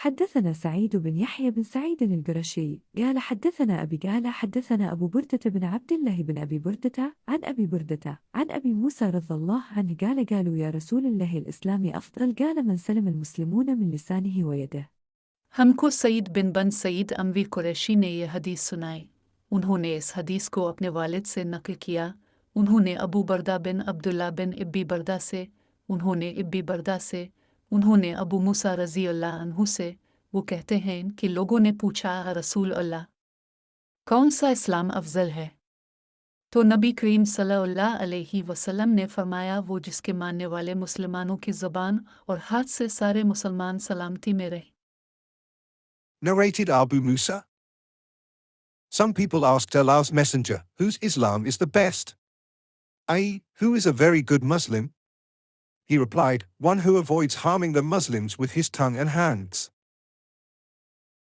حدثنا سعيد بن يحيى بن سعيد القرشي قال حدثنا أبي قال حدثنا أبو بردة بن عبد الله بن أبي بردة عن أبي بردة عن أبي موسى رضي الله عنه قال قالوا يا رسول الله الإسلام أفضل قال من سلم المسلمون من لسانه ويده. हमको सईद बिन बन सईद अमवी कुरैशी ने यह हदीस सुनाई। उन्होंने इस हदीस को अपने वालिद से नकल किया। उन्होंने अबू बरदा बिन अब्दुल्ला बिन इब्बी बरदा से, उन्होंने इब्बी बरदा से, उन्होंने अबू मूसा रज़ी अल्लाह अन्हु से। वो कहते हैं कि लोगों ने पूछा रसूल अल्लाह, कौन सा इस्लाम अफजल है? तो नबी करीम सल्लल्लाहु अलैहि वसल्लम ने फरमाया, वो जिसके मानने वाले मुसलमानों की ज़बान और हाथ से सारे मुसलमान सलामती में रहे। Narrated Abu Musa. Some people asked Allah's Messenger, whose Islam is the best? i.e., who is a very good Muslim? He replied, one who avoids harming the Muslims with his tongue and hands.